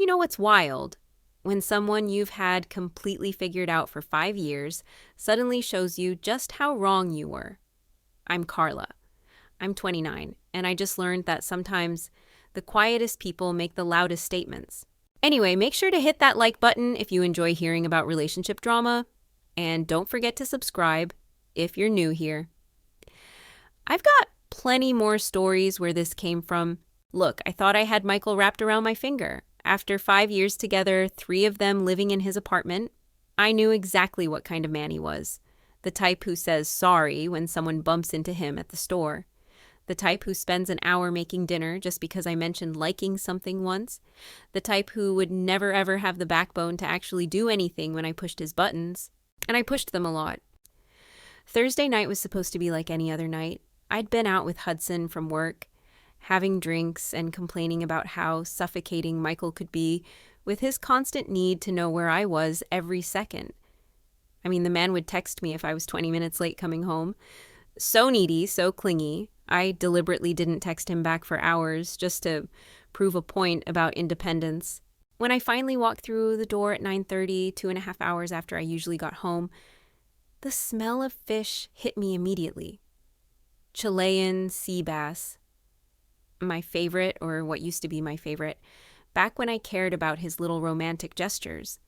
know what's wild? When someone you've had completely figured out for 5 years suddenly shows you just how wrong you were. I'm Carla. I'm 29, and I just learned that sometimes the quietest people make the loudest statements. Anyway, make sure to hit that like button if you enjoy hearing about relationship drama, and don't forget to subscribe if you're new here. I've got plenty more stories where this came from. Look, I thought I had Michael wrapped around my finger. After 5 years together, 3 of them living in his apartment, I knew exactly what kind of man he was. The type who says sorry when someone bumps into him at the store. The type who spends an hour making dinner just because I mentioned liking something once. The type who would never ever have the backbone to actually do anything when I pushed his buttons. And I pushed them a lot. Thursday night was supposed to be like any other night. I'd been out with Hudson from work, having drinks and complaining about how suffocating Michael could be with his constant need to know where I was every second. I mean, the man would text me if I was 20 minutes late coming home. So needy, so clingy. I deliberately didn't text him back for hours just to prove a point about independence. When I finally walked through the door at 9:30, 2.5 hours after I usually got home, the smell of fish hit me immediately. Chilean sea bass. My favorite, or what used to be my favorite, back when I cared about his little romantic gestures.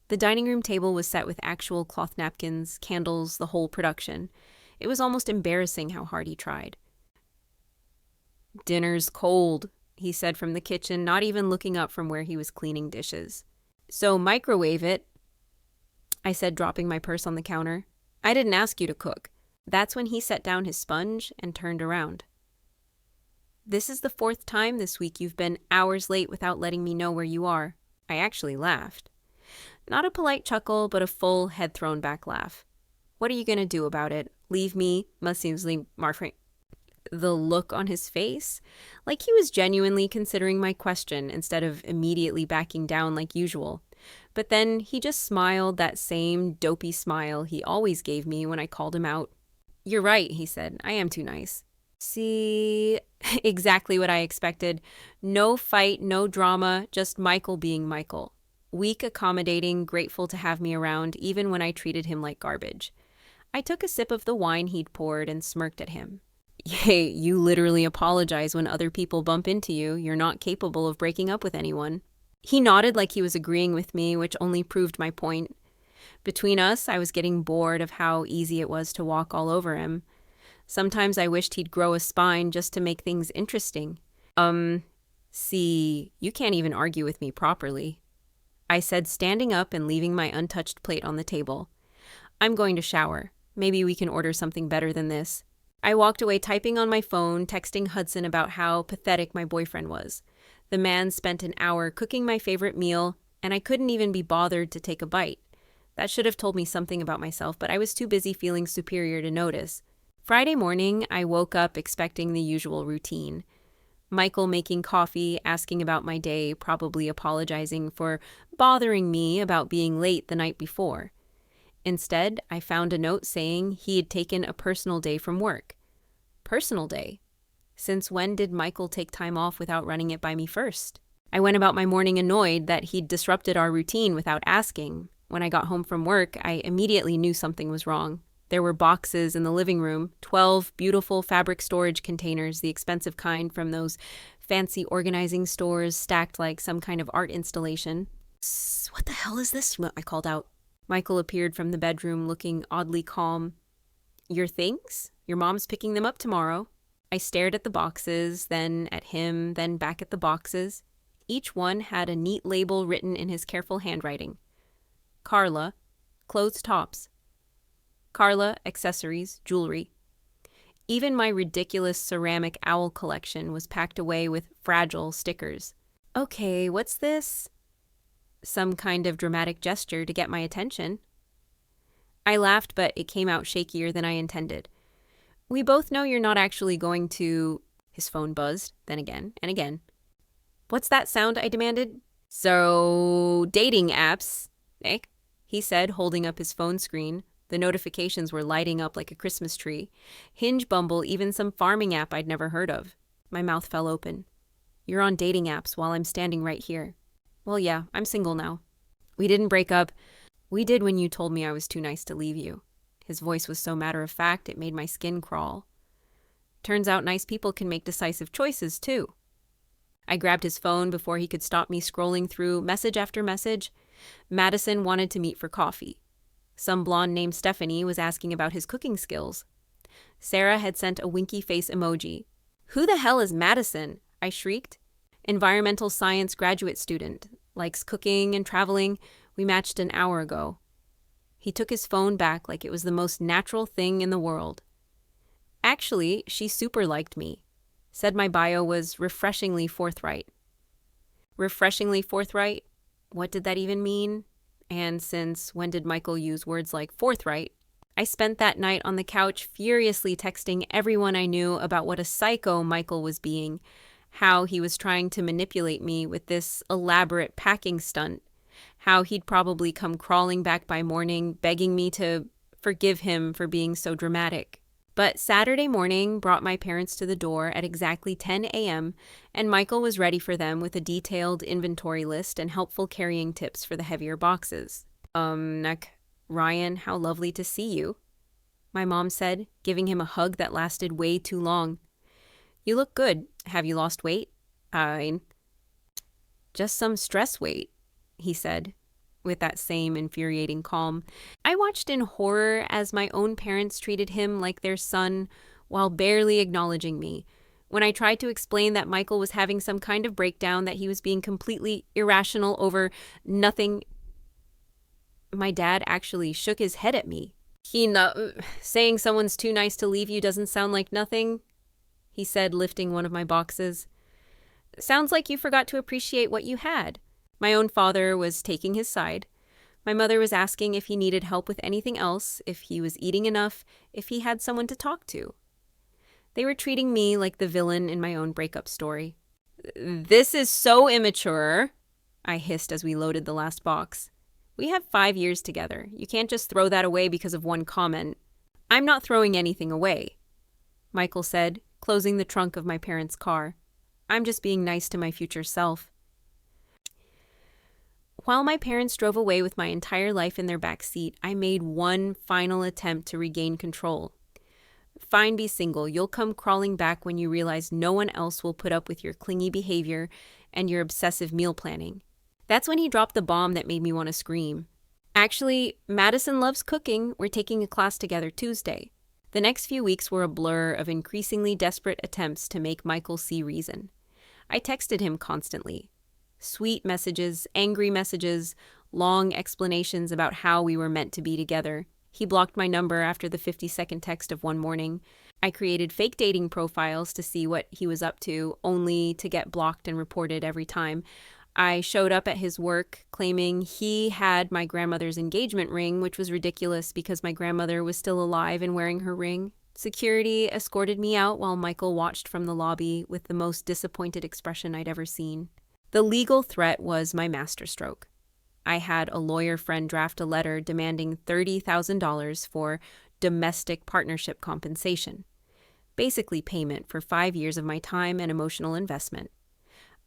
The dining room table was set with actual cloth napkins, candles, the whole production. It was almost embarrassing how hard he tried. "Dinner's cold," he said from the kitchen, not even looking up from where he was cleaning dishes. "So microwave it," I said, dropping my purse on the counter. "I didn't ask you to cook." That's when he set down his sponge and turned around. "This is the 4th time this week you've been hours late without letting me know where you are." I actually laughed. Not a polite chuckle, but a full head-thrown-back laugh. "What are you going to do about it? Leave me? Massively marfrey." The look on his face, like he was genuinely considering my question instead of immediately backing down like usual. But then he just smiled that same dopey smile he always gave me when I called him out. "You're right," he said. "I am too nice." See, exactly what I expected. No fight, no drama, just Michael being Michael. Weak, accommodating, grateful to have me around, even when I treated him like garbage. I took a sip of the wine he'd poured and smirked at him. "Hey, you literally apologize when other people bump into you. You're not capable of breaking up with anyone." He nodded like he was agreeing with me, which only proved my point. Between us, I was getting bored of how easy it was to walk all over him. Sometimes I wished he'd grow a spine just to make things interesting. See, you can't even argue with me properly," I said, standing up and leaving my untouched plate on the table. "I'm going to shower. Maybe we can order something better than this." I walked away typing on my phone, texting Hudson about how pathetic my boyfriend was. The man spent an hour cooking my favorite meal, and I couldn't even be bothered to take a bite. That should have told me something about myself, but I was too busy feeling superior to notice. Friday morning, I woke up expecting the usual routine. Michael making coffee, asking about my day, probably apologizing for bothering me about being late the night before. Instead, I found a note saying he had taken a personal day from work. Personal day? Since when did Michael take time off without running it by me first? I went about my morning annoyed that he'd disrupted our routine without asking. When I got home from work, I immediately knew something was wrong. There were boxes in the living room, 12 beautiful fabric storage containers, the expensive kind from those fancy organizing stores stacked like some kind of art installation. "What the hell is this?" I called out. Michael appeared from the bedroom looking oddly calm. "Your things? Your mom's picking them up tomorrow." I stared at the boxes, then at him, then back at the boxes. Each one had a neat label written in his careful handwriting. Carla, clothes tops. Carla, accessories, jewelry. Even my ridiculous ceramic owl collection was packed away with fragile stickers. Okay, what's this? Some kind of dramatic gesture to get my attention. I laughed, but it came out shakier than I intended. "We both know you're not actually going to..." His phone buzzed, then again and again. "What's that sound?" I demanded. "So, dating apps, eh?" he said, holding up his phone screen. The notifications were lighting up like a Christmas tree. Hinge, Bumble, even some farming app I'd never heard of. My mouth fell open. "You're on dating apps while I'm standing right here." Well, yeah, I'm single now. We didn't break up. We did when you told me I was too nice to leave you. His voice was so matter-of-fact it made my skin crawl. Turns out nice people can make decisive choices, too. I grabbed his phone before he could stop me scrolling through message after message. Madison wanted to meet for coffee. Some blonde named Stephanie was asking about his cooking skills. Sarah had sent a winky face emoji. "Who the hell is Madison?" I shrieked. "Environmental science graduate student. Likes cooking and traveling. We matched an hour ago." He took his phone back like it was the most natural thing in the world. Actually, she super liked me. Said my bio was refreshingly forthright. Refreshingly forthright? What did that even mean? And since when did Michael use words like forthright? I spent that night on the couch furiously texting everyone I knew about what a psycho Michael was being, how he was trying to manipulate me with this elaborate packing stunt, how he'd probably come crawling back by morning begging me to forgive him for being so dramatic. But Saturday morning brought my parents to the door at exactly 10 a.m., and Michael was ready for them with a detailed inventory list and helpful carrying tips for the heavier boxes. Ryan, how lovely to see you," my mom said, giving him a hug that lasted way too long. "You look good. Have you lost weight?" "Just some stress weight," he said, with that same infuriating calm. I watched in horror as my own parents treated him like their son while barely acknowledging me. When I tried to explain that Michael was having some kind of breakdown, that he was being completely irrational over nothing, my dad actually shook his head at me. Saying someone's too nice to leave you doesn't sound like nothing," he said, lifting one of my boxes. "Sounds like you forgot to appreciate what you had." My own father was taking his side. My mother was asking if he needed help with anything else, if he was eating enough, if he had someone to talk to. They were treating me like the villain in my own breakup story. "This is so immature," I hissed as we loaded the last box. "We have 5 years together. You can't just throw that away because of one comment." "I'm not throwing anything away," Michael said, closing the trunk of my parents' car. "I'm just being nice to my future self." While my parents drove away with my entire life in their back seat, I made one final attempt to regain control. "Fine, be single. You'll come crawling back when you realize no one else will put up with your clingy behavior and your obsessive meal planning." That's when he dropped the bomb that made me want to scream. "Actually, Madison loves cooking. We're taking a class together Tuesday." The next few weeks were a blur of increasingly desperate attempts to make Michael see reason. I texted him constantly. Sweet messages, angry messages, long explanations about how we were meant to be together. He blocked my number after the 50-second text of one morning. I created fake dating profiles to see what he was up to, only to get blocked and reported every time. I showed up at his work claiming he had my grandmother's engagement ring, which was ridiculous because my grandmother was still alive and wearing her ring. Security escorted me out while Michael watched from the lobby with the most disappointed expression I'd ever seen. The legal threat was my masterstroke. I had a lawyer friend draft a letter demanding $30,000 for domestic partnership compensation, basically payment for 5 years of my time and emotional investment.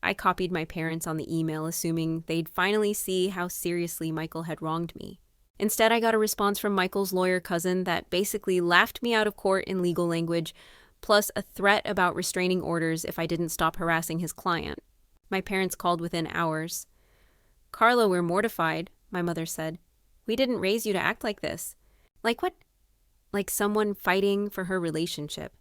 I copied my parents on the email, assuming they'd finally see how seriously Michael had wronged me. Instead, I got a response from Michael's lawyer cousin that basically laughed me out of court in legal language, plus a threat about restraining orders if I didn't stop harassing his client. My parents called within hours. "Carla, we're mortified," my mother said. "We didn't raise you to act like this." "Like what?" "Like someone fighting for her relationship.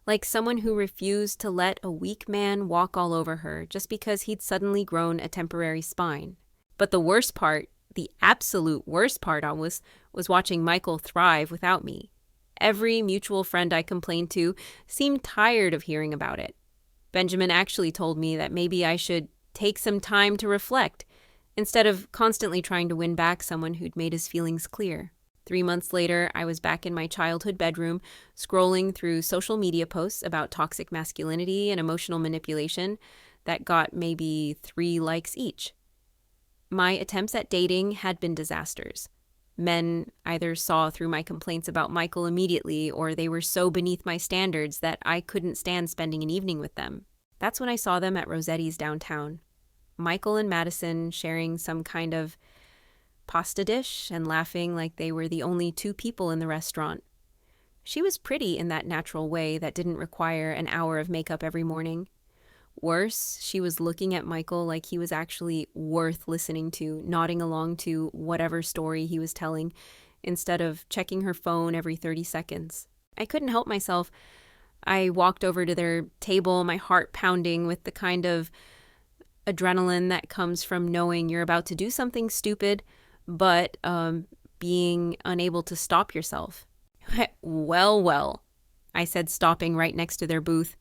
Like someone who refused to let a weak man walk all over her just because he'd suddenly grown a temporary spine." But the worst part, the absolute worst part was watching Michael thrive without me. Every mutual friend I complained to seemed tired of hearing about it. Benjamin actually told me that maybe I should take some time to reflect, instead of constantly trying to win back someone who'd made his feelings clear. 3 months later, I was back in my childhood bedroom, scrolling through social media posts about toxic masculinity and emotional manipulation that got maybe 3 likes each. My attempts at dating had been disasters. Men either saw through my complaints about Michael immediately, or they were so beneath my standards that I couldn't stand spending an evening with them. That's when I saw them at Rossetti's downtown. Michael and Madison sharing some kind of pasta dish and laughing like they were the only two people in the restaurant. She was pretty in that natural way that didn't require an hour of makeup every morning. Worse, she was looking at Michael like he was actually worth listening to, nodding along to whatever story he was telling, instead of checking her phone every 30 seconds. I couldn't help myself. I walked over to their table, my heart pounding with the kind of adrenaline that comes from knowing you're about to do something stupid, but being unable to stop yourself. Well, I said, stopping right next to their booth.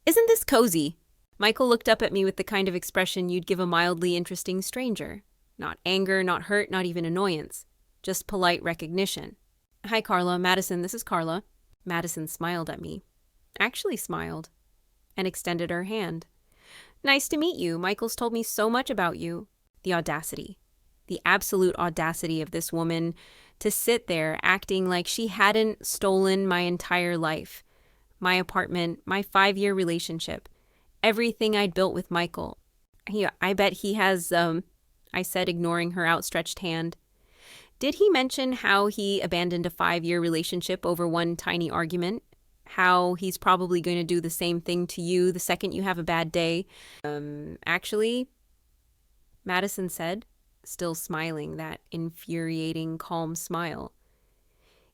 Isn't this cozy? Michael looked up at me with the kind of expression you'd give a mildly interesting stranger. Not anger, not hurt, not even annoyance. Just polite recognition. Hi, Carla. Madison, this is Carla. Madison smiled at me. Actually smiled. And extended her hand. Nice to meet you. Michael's told me so much about you. The audacity. The absolute audacity of this woman to sit there acting like she hadn't stolen my entire life. My apartment, my 5-year relationship, everything I'd built with Michael. I bet he has, I said, ignoring her outstretched hand. Did he mention how he abandoned a 5-year relationship over one tiny argument? How he's probably going to do the same thing to you the second you have a bad day? Actually, Madison said, still smiling, that infuriating, calm smile.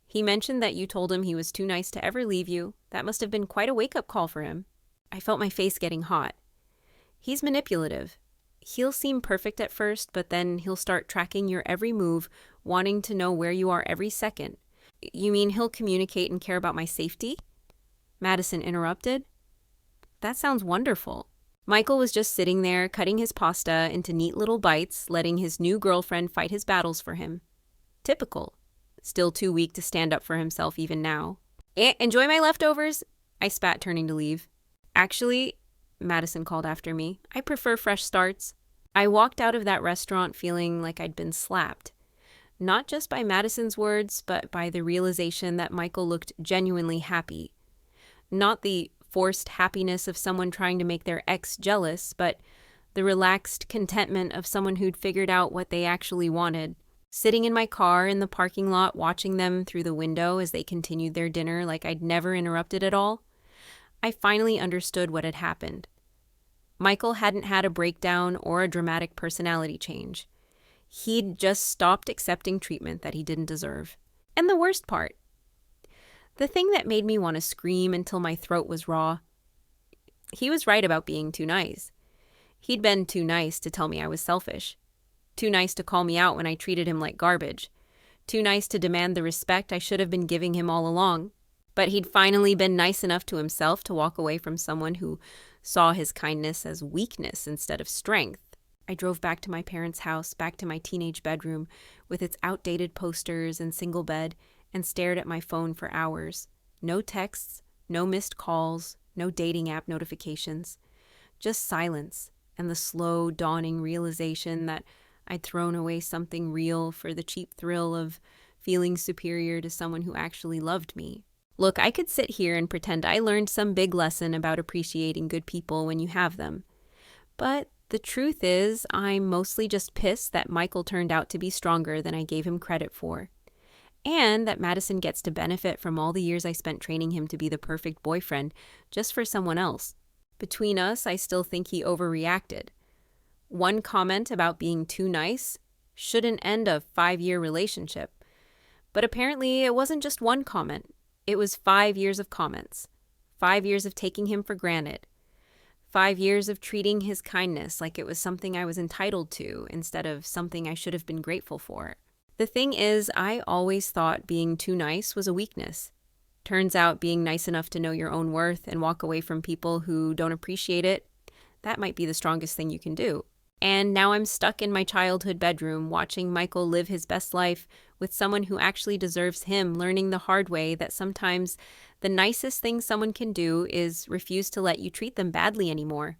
He mentioned that you told him he was too nice to ever leave you. That must have been quite a wake-up call for him. I felt my face getting hot. He's manipulative. He'll seem perfect at first, but then he'll start tracking your every move, wanting to know where you are every second. You mean he'll communicate and care about my safety? Madison interrupted. That sounds wonderful. Michael was just sitting there, cutting his pasta into neat little bites, letting his new girlfriend fight his battles for him. Typical. Still too weak to stand up for himself even now. Enjoy my leftovers, I spat, turning to leave. Actually, Madison called after me, I prefer fresh starts. I walked out of that restaurant feeling like I'd been slapped. Not just by Madison's words, but by the realization that Michael looked genuinely happy. Not the forced happiness of someone trying to make their ex jealous, but the relaxed contentment of someone who'd figured out what they actually wanted. Sitting in my car in the parking lot, watching them through the window as they continued their dinner like I'd never interrupted at all, I finally understood what had happened. Michael hadn't had a breakdown or a dramatic personality change. He'd just stopped accepting treatment that he didn't deserve. And the worst part, the thing that made me want to scream until my throat was raw, he was right about being too nice. He'd been too nice to tell me I was selfish. Too nice to call me out when I treated him like garbage. Too nice to demand the respect I should have been giving him all along. But he'd finally been nice enough to himself to walk away from someone who saw his kindness as weakness instead of strength. I drove back to my parents' house, back to my teenage bedroom with its outdated posters and single bed, and stared at my phone for hours. No texts, no missed calls, no dating app notifications. Just silence and the slow dawning realization that I'd thrown away something real for the cheap thrill of feeling superior to someone who actually loved me. Look, I could sit here and pretend I learned some big lesson about appreciating good people when you have them. But the truth is, I'm mostly just pissed that Michael turned out to be stronger than I gave him credit for. And that Madison gets to benefit from all the years I spent training him to be the perfect boyfriend just for someone else. Between us, I still think he overreacted. One comment about being too nice shouldn't end a 5-year relationship. But apparently it wasn't just one comment. It was 5 years of comments. 5 years of taking him for granted. 5 years of treating his kindness like it was something I was entitled to instead of something I should have been grateful for. The thing is, I always thought being too nice was a weakness. Turns out being nice enough to know your own worth and walk away from people who don't appreciate it, that might be the strongest thing you can do. And now I'm stuck in my childhood bedroom watching Michael live his best life with someone who actually deserves him, learning the hard way that sometimes the nicest thing someone can do is refuse to let you treat them badly anymore.